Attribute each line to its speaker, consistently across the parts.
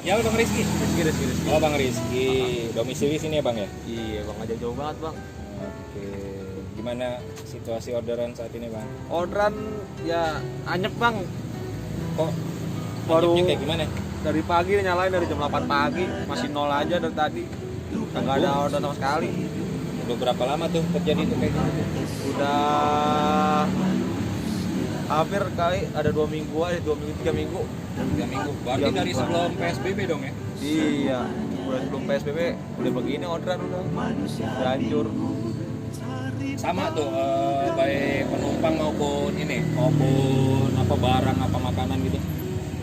Speaker 1: Ya Bang Rizky.
Speaker 2: Rizky.
Speaker 1: Oh Bang Rizky, domisili sini ya Bang ya?
Speaker 2: Iya bang, aja jauh banget bang.
Speaker 1: Oke, gimana situasi orderan saat ini Bang?
Speaker 2: Orderan ya anyep bang.
Speaker 1: Kok
Speaker 2: Baru
Speaker 1: anyepnya kayak gimana?
Speaker 2: dari pagi nyalain dari jam 8 pagi masih nol aja dari tadi. Nggak ada order sama sekali.
Speaker 1: Udah berapa lama tuh terjadi itu kayak gitu?
Speaker 2: Udah hampir kali ada 2 minggu aja, 2 minggu 3 minggu.
Speaker 1: 3 minggu. Berarti
Speaker 2: Iya,
Speaker 1: dari
Speaker 2: Bang.
Speaker 1: sebelum PSBB dong ya?
Speaker 2: Iya, udah sebelum PSBB udah begini orderan udah hancur.
Speaker 1: Sama tuh baik penumpang maupun apa barang apa makanan gitu.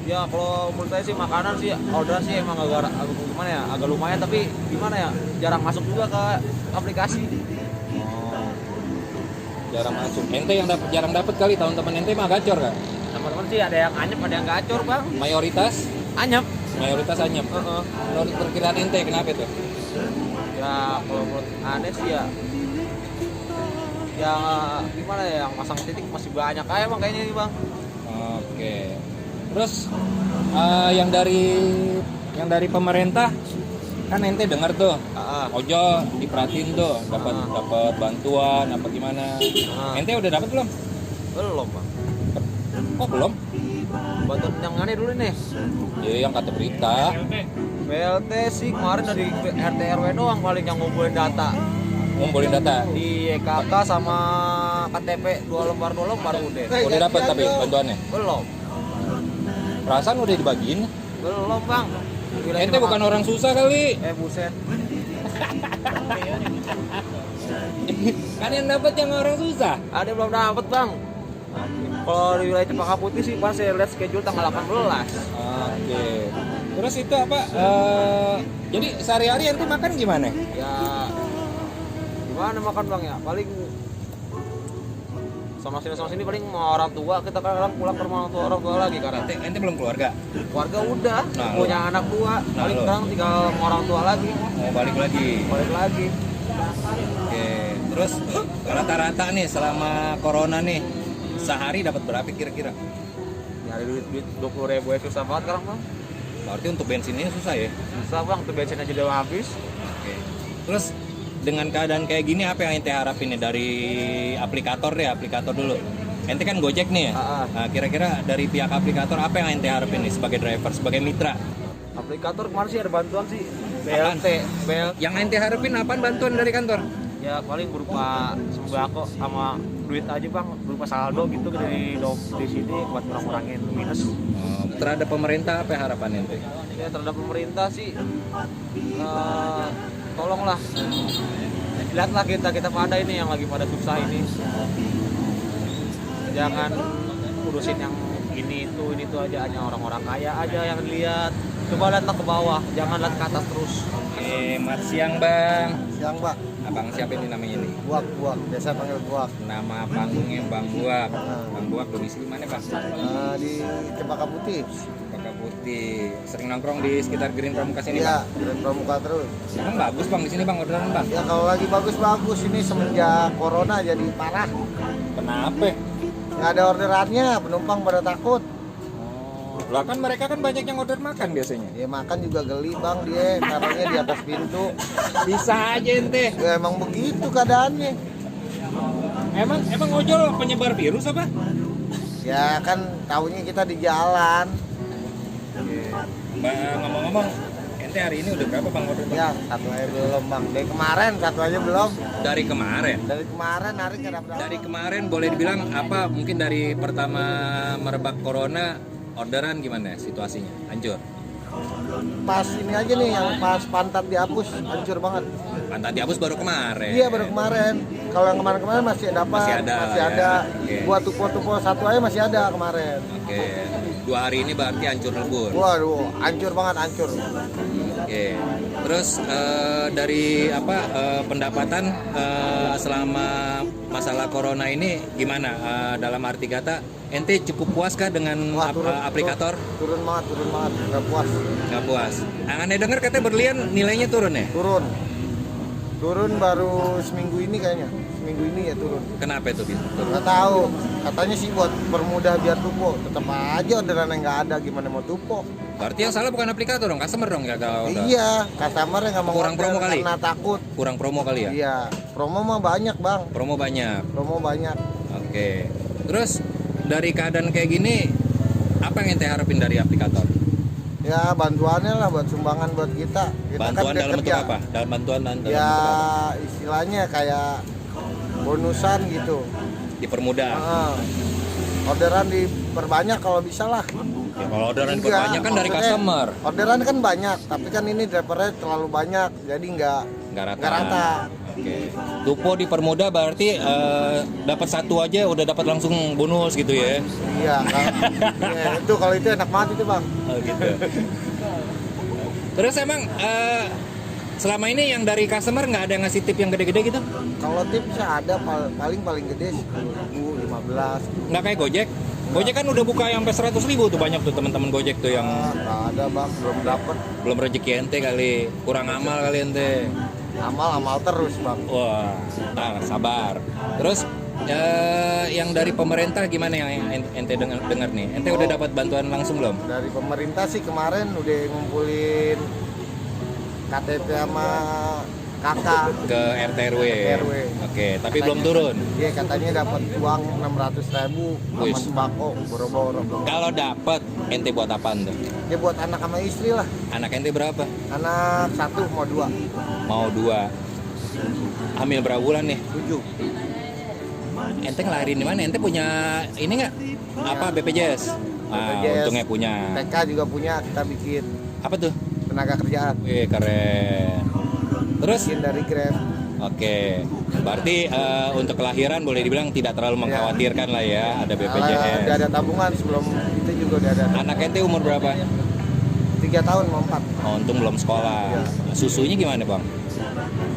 Speaker 2: Ya kalau menurut saya sih makanan sih orderan sih emang agak gimana ya, agak lumayan tapi gimana ya, jarang masuk juga ke aplikasi.
Speaker 1: Oh, jarang masuk. Ente yang jarang dapat kali, tahun teman ente mah gacor kan?
Speaker 2: Teman-teman sih ada yang anyep ada yang gacor bang.
Speaker 1: Mayoritas
Speaker 2: Anyep.
Speaker 1: anyep. Menurut perkiraan ente kenapa itu?
Speaker 2: Ya kalau menurut aneh sih ya, gimana ya, yang masang titik masih banyak aja bang kayaknya nih bang.
Speaker 1: Oke. Terus yang dari pemerintah kan ente dengar tuh, Ojo diperhatiin tuh dapat bantuan apa gimana. Ente udah dapat belum?
Speaker 2: Belum bang.
Speaker 1: Kok belum?
Speaker 2: Bantuan yang mana dulu nih?
Speaker 1: Ya yang kata berita.
Speaker 2: BLT sih kemarin dari RT RW doang paling yang ngumpulin data.
Speaker 1: Ngumpulin data.
Speaker 2: Di EKK sama KTP 2 lembar udah.
Speaker 1: Udah dapat tapi bantuannya.
Speaker 2: Belum.
Speaker 1: Perasaan udah dibagiin.
Speaker 2: Belum bang.
Speaker 1: Ente bukan orang susah kali.
Speaker 2: Buset.
Speaker 1: Kan yang dapat yang orang susah.
Speaker 2: Ada belum dapat bang. Kalau di wilayah Cempaka Putih sih pas saya lihat schedule tanggal 18.
Speaker 1: Oke. Terus itu apa? Jadi sehari-hari ente makan gimana?
Speaker 2: Ya gimana makan bang ya, paling sama sini paling sama orang tua, kita kadang pulang ke rumah orang tua lagi karena
Speaker 1: Ente belum keluarga?
Speaker 2: keluarga udah
Speaker 1: Nah,
Speaker 2: punya anak 2, paling
Speaker 1: lu.
Speaker 2: sekarang tinggal sama orang tua lagi.
Speaker 1: Mau balik lagi. Oke. Terus rata-rata nih selama corona nih sehari dapat berapa kira-kira?
Speaker 2: Nyari duit 20.000 ya susah banget sekarang bang.
Speaker 1: Berarti untuk bensinnya susah ya?
Speaker 2: Susah bang, tuh bensin aja udah habis.
Speaker 1: Oke. Terus dengan keadaan kayak gini apa yang ente harapin nih dari aplikator dulu? Ente kan Gojek nih ya? Nah, kira-kira dari pihak aplikator apa yang ente harapin nih sebagai driver, sebagai mitra?
Speaker 2: Aplikator kemarin sih ada bantuan sih,
Speaker 1: Apaan?
Speaker 2: BLT.
Speaker 1: Yang ente harapin apaan bantuan dari kantor?
Speaker 2: Ya paling berupa sembako sama duit aja bang, berupa saldo gitu di sini buat ngurangin minus.
Speaker 1: Terhadap pemerintah apa harapan ente?
Speaker 2: Ya terhadap pemerintah sih, tolonglah, lihatlah kita pada ini yang lagi pada susah ini, jangan urusin yang ini itu aja, hanya orang-orang kaya aja yang lihat. Coba lihatlah ke bawah, jangan lihat ke atas terus.
Speaker 1: Mat siang bang.
Speaker 3: Siang Pak,
Speaker 1: Abang siapa ini namanya ini?
Speaker 3: Buak, biasa panggil Buak.
Speaker 1: Nama panggungnya Bang Buak. Bang Buak domisili mana Bang?
Speaker 3: Di Cempaka Putih.
Speaker 1: Cempaka Putih. Sering nongkrong di sekitar Green Pramuka sini
Speaker 3: Iya,
Speaker 1: Bang?
Speaker 3: Grand Pramuka terus.
Speaker 1: Emang bagus Bang di sini Bang orderan Bang?
Speaker 3: Ya kalau lagi bagus-bagus, ini semenjak corona jadi parah.
Speaker 1: Kenapa?
Speaker 3: Nggak ada orderannya, penumpang pada takut.
Speaker 1: Lah kan mereka kan banyak yang order makan biasanya.
Speaker 3: Ya makan juga geli Bang dia, taruhnya di atas pintu.
Speaker 1: Bisa aja ente.
Speaker 3: Ya emang begitu keadaannya.
Speaker 1: Emang ojol penyebar virus apa?
Speaker 3: Ya kan tahunya kita di jalan.
Speaker 1: Bang ngomong-ngomong, ente hari ini udah berapa Bang order Bang?
Speaker 3: Ya satu aja belum Bang. Dari kemarin satu aja belum.
Speaker 1: Dari kemarin.
Speaker 3: Dari kemarin hari nggak dapat.
Speaker 1: Dari kemarin boleh dibilang apa mungkin dari pertama merebak corona orderan gimana situasinya? Hancur.
Speaker 3: Pas ini aja nih yang pas pantat dihapus hancur banget.
Speaker 1: Pantat dihapus baru kemarin.
Speaker 3: Iya baru kemarin. Kalau yang kemarin masih dapat,
Speaker 1: Masih ada, ya. Oke.
Speaker 3: Buat tupo satu aja masih ada kemarin.
Speaker 1: Oke. 2 hari ini berarti hancur lebur.
Speaker 3: Waduh, hancur banget hancur.
Speaker 1: Oke. Terus dari pendapatan selama masalah corona ini gimana? Dalam arti kata, ente cukup puas kah dengan aplikator?
Speaker 3: Turun banget, nggak puas.
Speaker 1: Nggak puas. Aneh dengar katanya berlian nilainya turun ya?
Speaker 3: Turun baru seminggu ini kayaknya. Seminggu ini ya turun.
Speaker 1: Kenapa itu bisa turun?
Speaker 3: Nggak tahu. Katanya sih buat permudah biar tupo. Tetap aja orderan yang nggak ada, gimana mau tupo?
Speaker 1: Berarti yang salah bukan aplikator dong, customer dong ya kalau udah.
Speaker 3: Iya, customer yang nggak mau
Speaker 1: Kurang
Speaker 3: order
Speaker 1: promo kali?
Speaker 3: karena takut.
Speaker 1: Kurang promo kali ya?
Speaker 3: Iya, promo mah banyak bang,
Speaker 1: Promo banyak.
Speaker 3: promo banyak.
Speaker 1: Oke. Terus dari keadaan kayak gini, apa yang ente harapin dari aplikator?
Speaker 3: Ya bantuannya lah buat sumbangan buat kita. Kita
Speaker 1: Bantuan
Speaker 3: kan
Speaker 1: dalam bentuk
Speaker 3: kerja.
Speaker 1: apa? Dalam bantuan dalam
Speaker 3: Ya
Speaker 1: bentuk apa?
Speaker 3: istilahnya kayak bonusan gitu.
Speaker 1: Dipermudah.
Speaker 3: Heeh. Orderan diperbanyak kalau bisa lah.
Speaker 1: Ya, kalau orderan
Speaker 3: Enggak,
Speaker 1: diperbanyak kan dari
Speaker 3: maksudnya
Speaker 1: customer.
Speaker 3: Orderan kan banyak, tapi kan ini drivernya terlalu banyak, jadi nggak
Speaker 1: Nggak rata. Oke. Tupo dipermudah berarti dapat satu aja udah dapat langsung bonus gitu ya.
Speaker 3: Iya, ya, itu kalau itu enak banget itu bang.
Speaker 1: Oh gitu. Terus emang selama ini yang dari customer nggak ada yang ngasih tip yang gede-gede gitu?
Speaker 3: Kalau tips ada paling gede 10.000, 15.
Speaker 1: Nggak kayak Gojek? Gojek kan udah buka yang sampai 100.000 tuh, banyak tuh teman-teman Gojek tuh yang
Speaker 3: Nggak ada bang, belum dapet.
Speaker 1: belum rezeki ente kali, kurang amal kali ente.
Speaker 3: Amal terus bang.
Speaker 1: Wah, nah, sabar. Terus yang dari pemerintah gimana yang ente dengar nih? Ente udah dapat bantuan langsung belum?
Speaker 3: Dari pemerintah sih kemarin udah ngumpulin KTP sama kakak.
Speaker 1: Ke RT RW.
Speaker 3: RW.
Speaker 1: Oke, tapi
Speaker 3: Katanya-
Speaker 1: belum turun.
Speaker 3: Iya katanya dapat uang 600.000 sama
Speaker 1: Wis.
Speaker 3: sembako boro-boro.
Speaker 1: Kalau dapat ente buat apaan tuh?
Speaker 3: Dia buat anak sama istri lah.
Speaker 1: Anak ente berapa?
Speaker 3: Anak 1 mau 2,
Speaker 1: Mau 2. Hamil berapa bulan nih?
Speaker 3: 7.
Speaker 1: Ente ngelahirin di mana? Ente punya ini nggak? Apa BPJS? Ah,
Speaker 3: BPJS.
Speaker 1: untungnya punya.
Speaker 3: TK juga punya, kita bikin
Speaker 1: Apa tuh?
Speaker 3: tenaga kerjaan.
Speaker 1: Wih, keren. Terus?
Speaker 3: Bikin dari Grab.
Speaker 1: Oke. Berarti untuk kelahiran boleh dibilang tidak terlalu mengkhawatirkan lah ya, ada
Speaker 3: Udah
Speaker 1: BPJS.
Speaker 3: ada tabungan sebelum itu juga udah ada.
Speaker 1: Anak ente umur berapa?
Speaker 3: 3 tahun mau 4.
Speaker 1: Oh, untung belum sekolah. Susunya gimana, Bang?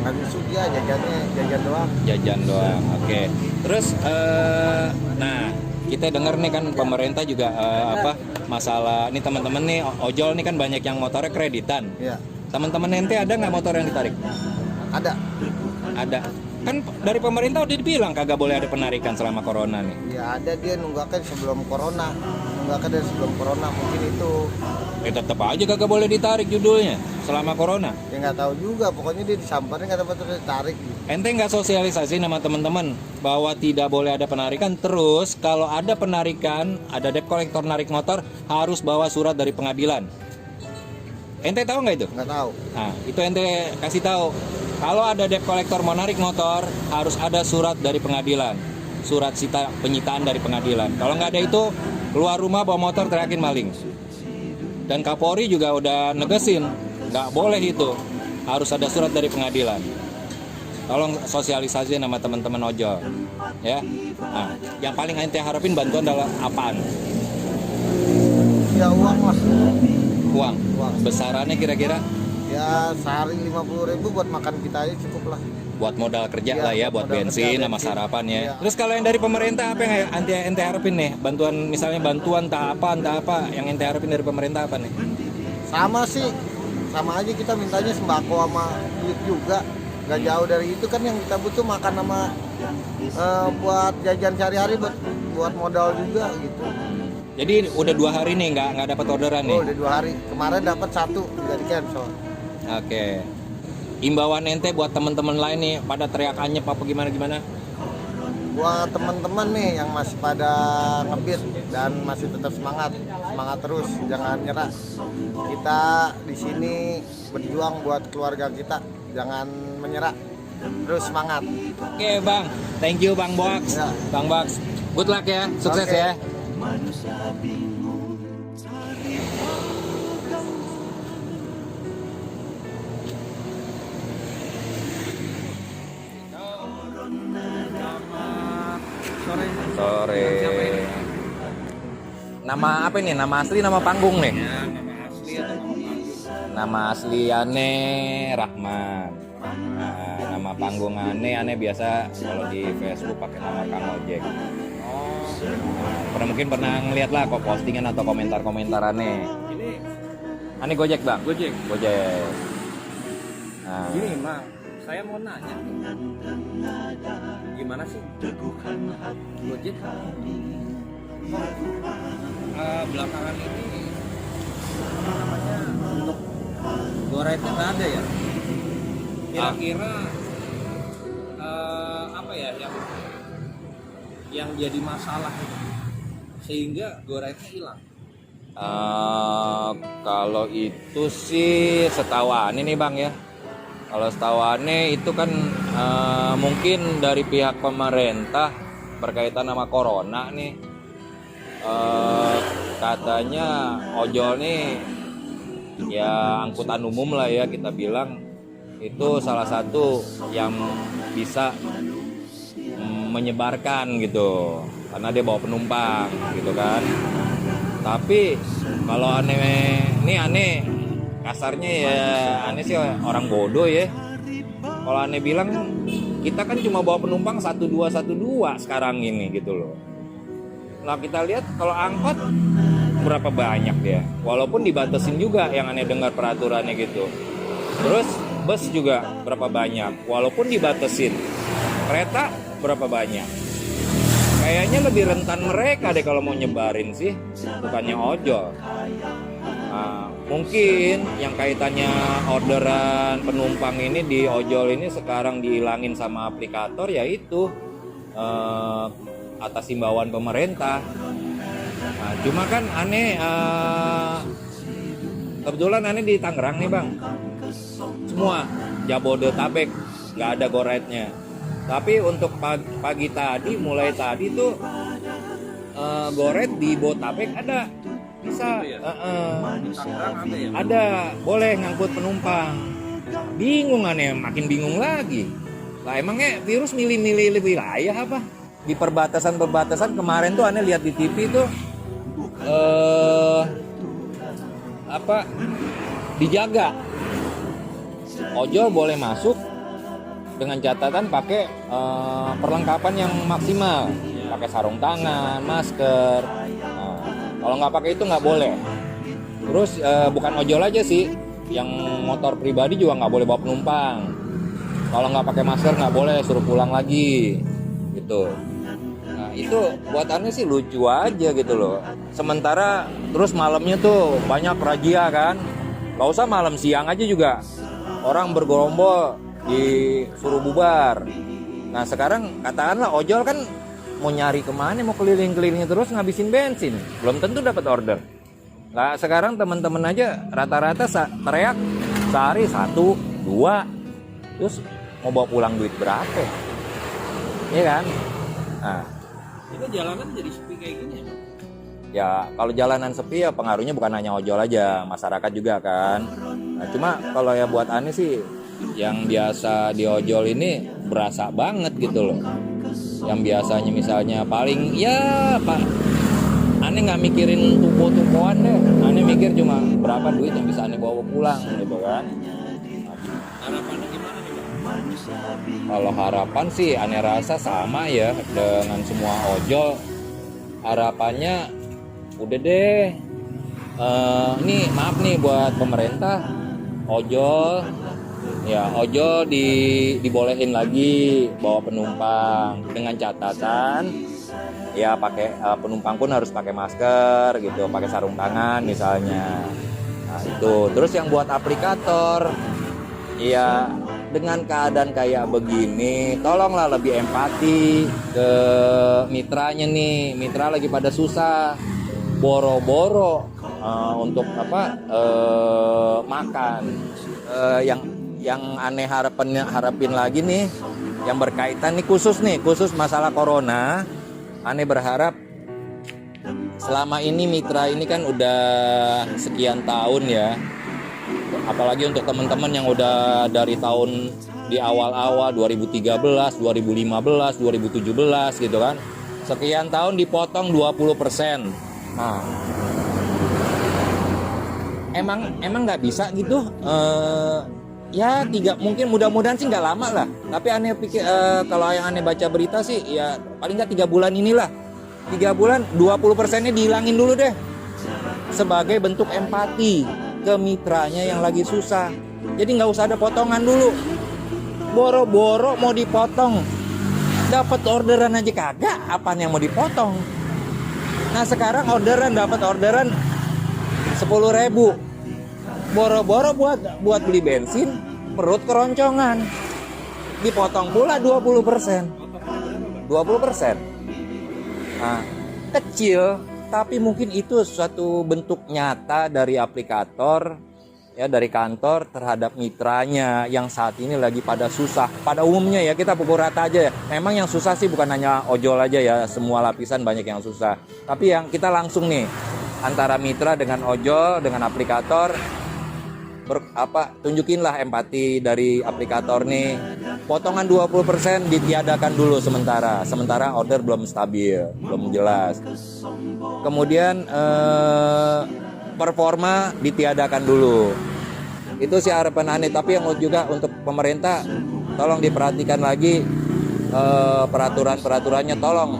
Speaker 3: Nggak bisa dia jajan doang.
Speaker 1: Jajan doang. Oke. Terus nah, kita dengar nih kan pemerintah juga apa masalah ini teman-teman nih ojol nih kan banyak yang motornya kreditan.
Speaker 3: Iya.
Speaker 1: Teman-teman ente ada nggak motor yang ditarik?
Speaker 3: Ada.
Speaker 1: Ada. Kan dari pemerintah udah dibilang kagak boleh ada penarikan selama corona nih.
Speaker 3: Ya ada dia nunggaknya sebelum corona. Nunggaknya dari sebelum corona mungkin itu.
Speaker 1: Tetap aja kagak boleh ditarik judulnya selama corona.
Speaker 3: Ya nggak tahu juga. Pokoknya dia disamperin nggak dapat terus ditarik.
Speaker 1: Ente nggak sosialisasi sama teman-teman bahwa tidak boleh ada penarikan. Terus kalau ada penarikan, ada debt collector narik motor harus bawa surat dari pengadilan. Ente tahu nggak itu?
Speaker 3: Nggak tahu.
Speaker 1: Nah, itu ente kasih tahu. Kalau ada debt collector mau narik motor, harus ada surat dari pengadilan. Surat penyitaan dari pengadilan. Kalau nggak ada itu, keluar rumah bawa motor teriakin maling. Dan Kapolri juga udah negesin, nggak boleh itu. Harus ada surat dari pengadilan. Tolong sosialisasi nama teman-teman ojol. Ya. Nah, yang paling ente harapin bantuan dalam apaan?
Speaker 3: Ya uang lah.
Speaker 1: Uang.
Speaker 3: Uang.
Speaker 1: Besarannya kira-kira?
Speaker 3: Ya sehari 50.000 buat makan kita aja cukup lah.
Speaker 1: Buat modal kerja
Speaker 3: Iya,
Speaker 1: lah ya, buat
Speaker 3: modal
Speaker 1: bensin
Speaker 3: kerja,
Speaker 1: sama
Speaker 3: bensin.
Speaker 1: sarapan ya.
Speaker 3: Iya.
Speaker 1: Terus kalau yang dari pemerintah apa yang ente harapin nih? Bantuan misalnya bantuan entah apa yang ente harapin dari pemerintah apa nih?
Speaker 3: Sama sih, sama aja kita mintanya sembako sama duit juga. Gak jauh dari itu kan yang kita butuh makan sama buat jajan sehari-hari buat modal juga gitu.
Speaker 1: Jadi udah 2 hari nih nggak dapat orderan nih.
Speaker 3: Oh udah 2 hari, kemarin dapat 1 udah di cancel.
Speaker 1: Oke. Imbauan ente buat teman-teman lain nih pada teriak anyep apa gimana?
Speaker 3: Buat teman-teman nih yang masih pada ngebit dan masih tetap semangat terus, jangan nyerah. Kita di sini berjuang buat keluarga kita, jangan menyerah, terus semangat.
Speaker 1: Oke bang, thank you bang Box.
Speaker 3: Ya.
Speaker 1: Bang Box, good luck ya, sukses
Speaker 3: Oke.
Speaker 1: ya. Sore. Nama apa ini? Nama asli, nama panggung nih? Nama asli Ane Rahman. Nah, nama panggung Ane biasa kalau di Facebook pakai nama Kang Ojek. Mungkin pernah ngeliat lah kok postingan atau komentar Ane. Ane Gojek bang? Gojek. Nah,
Speaker 2: Gini Mang, saya mau nanya, gimana sih Gojek? Belakangan ini
Speaker 1: apa namanya, untuk goretnya nggak ada ya. Kira-kira apa ya yang jadi masalah itu sehingga goretnya hilang? Kalau itu sih setahu Ane nih Bang ya. Kalau setahu Ane itu kan mungkin dari pihak pemerintah berkaitan sama corona nih, katanya ojol nih ya angkutan umum lah ya kita bilang, itu salah satu yang bisa menyebarkan gitu karena dia bawa penumpang gitu kan. Tapi kalau aneh kasarnya ya, aneh sih orang bodoh ya. Kalau aneh bilang kita kan cuma bawa penumpang 1212 sekarang ini gitu loh. Nah kita lihat kalau angkot berapa banyak dia, walaupun dibatasin juga yang aneh dengar peraturannya gitu. Terus bus juga berapa banyak, walaupun dibatasin. Kereta berapa banyak. Kayaknya lebih rentan mereka deh kalau mau nyebarin sih, bukannya ojol. Nah, mungkin yang kaitannya orderan penumpang ini di ojol ini sekarang dihilangin sama aplikator, yaitu atas himbauan pemerintah. Nah, cuma kan aneh kebetulan aneh di Tangerang nih Bang, semua Jabodetabek nggak ada goretnya. Tapi untuk pagi tadi, mulai tadi tuh goret di Botabek ada, bisa.
Speaker 2: Di Tangerang ada ya?
Speaker 1: Ada, boleh ngangkut penumpang. Bingung aneh, makin bingung lagi. Lah emangnya virus milih-milih wilayah apa? Di perbatasan kemarin tuh aneh lihat di TV tuh dijaga. Ojol boleh masuk dengan catatan pakai perlengkapan yang maksimal, pakai sarung tangan, masker. Nah, kalau nggak pakai itu nggak boleh. Terus bukan ojol aja sih, yang motor pribadi juga nggak boleh bawa penumpang. Kalau nggak pakai masker nggak boleh, suruh pulang lagi, gitu. Nah itu buat aneh sih lucu aja gitu loh. Sementara terus malamnya tuh banyak razia kan. Gak usah malam, siang aja juga orang bergerombol disuruh bubar. Nah sekarang katakanlah ojol kan mau nyari kemana, mau keliling-keliling terus ngabisin bensin, belum tentu dapat order. Nah sekarang teman-teman aja rata-rata teriak sehari 1, 2, terus mau bawa pulang duit berapa? Iya kan? Nah
Speaker 2: Itu jalanan jadi sepi kayak gini ya?
Speaker 1: ya kalau jalanan sepi ya pengaruhnya bukan hanya ojol aja, masyarakat juga kan. Nah cuma kalau ya buat aneh sih, yang biasa di ojol ini berasa banget gitu loh. Yang biasanya misalnya paling ya Pak, aneh nggak mikirin tupo-tupoan deh, aneh mikir cuma berapa duit yang bisa aneh bawa pulang gitu kan.
Speaker 2: Harapannya gimana nih Bang?
Speaker 1: Kalau harapan sih aneh rasa sama ya dengan semua ojol. Harapannya udah deh, ini maaf nih buat pemerintah, ojol dibolehin lagi bawa penumpang dengan catatan ya pakai penumpang pun harus pakai masker gitu, pakai sarung tangan misalnya. Nah itu. Terus yang buat aplikator ya dengan keadaan kayak begini tolonglah lebih empati ke mitranya nih. Mitra lagi pada susah, boro-boro untuk makan. Yang aneh harapin lagi nih, yang berkaitan nih khusus masalah corona. Aneh berharap selama ini mitra ini kan udah sekian tahun ya, apalagi untuk teman-teman yang udah dari tahun di awal-awal 2013, 2015, 2017 gitu kan, sekian tahun dipotong 20%. Nah emang nggak bisa gitu, ya mungkin mudah-mudahan sih nggak lama lah. Tapi aneh pikir kalau yang aneh baca berita sih ya paling nggak 3 bulan inilah. 3 bulan 20%-nya dihilangin dulu deh, sebagai bentuk empati ke mitranya yang lagi susah. Jadi nggak usah ada potongan dulu. Boro-boro mau dipotong, dapat orderan aja kagak, apaan yang mau dipotong? Nah sekarang dapat orderan 10.000. Boro-boro buat beli bensin, perut keroncongan. Dipotong pula 20%. 20%. Nah, kecil, tapi mungkin itu suatu bentuk nyata dari aplikator, ya, dari kantor terhadap mitranya yang saat ini lagi pada susah. Pada umumnya ya, kita pukul rata aja ya. Memang yang susah sih bukan hanya ojol aja ya, semua lapisan banyak yang susah. Tapi yang kita langsung nih, antara mitra dengan ojol, dengan aplikator, tunjukinlah empati dari aplikator nih. Potongan 20% ditiadakan dulu sementara order belum stabil, belum jelas. Kemudian performa ditiadakan dulu. Itu sih harapan aneh. Tapi yang juga untuk pemerintah, tolong diperhatikan lagi peraturan-peraturannya. Tolong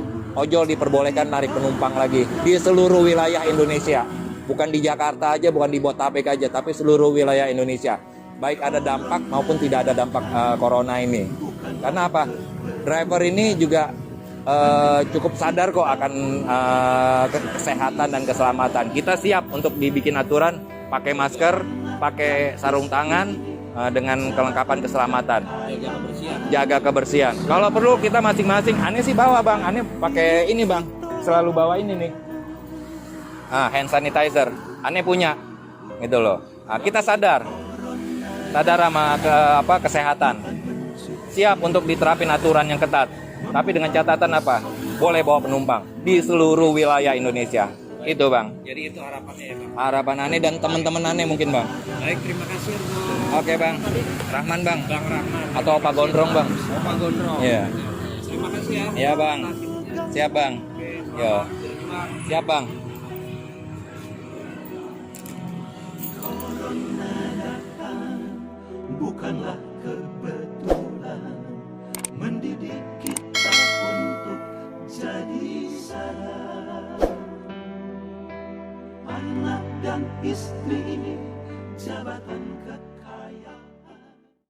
Speaker 1: ojol diperbolehkan narik penumpang lagi di seluruh wilayah Indonesia. Bukan di Jakarta aja, bukan di Botabek aja, tapi seluruh wilayah Indonesia. Baik ada dampak maupun tidak ada dampak corona ini. Karena apa? Driver ini juga cukup sadar kok akan kesehatan dan keselamatan. Kita siap untuk dibikin aturan pakai masker, pakai sarung tangan dengan kelengkapan keselamatan. Jaga kebersihan. Kalau perlu kita masing-masing. Aneh sih bawa bang, aneh pakai ini bang. Selalu bawa ini nih. Hand sanitizer. Aneh punya, gitu loh. Kita sadar sama kesehatan. Siap untuk diterapin aturan yang ketat. Tapi dengan catatan apa? Boleh bawa penumpang di seluruh wilayah Indonesia. Itu bang.
Speaker 2: Jadi itu harapannya ya bang.
Speaker 1: Harapan aneh dan teman-teman aneh mungkin bang.
Speaker 2: Baik, terima kasih bang.
Speaker 1: Oke bang. Rahman bang.
Speaker 2: Bang Rahman.
Speaker 1: Atau Pak Gondrong bang.
Speaker 2: Pak Gondrong.
Speaker 1: Iya.
Speaker 2: Terima kasih ya.
Speaker 1: Iya bang. Siap bang. Yo. Siap bang.
Speaker 4: Bukanlah kebetulan mendidik kita untuk jadi sadar. Anak dan istri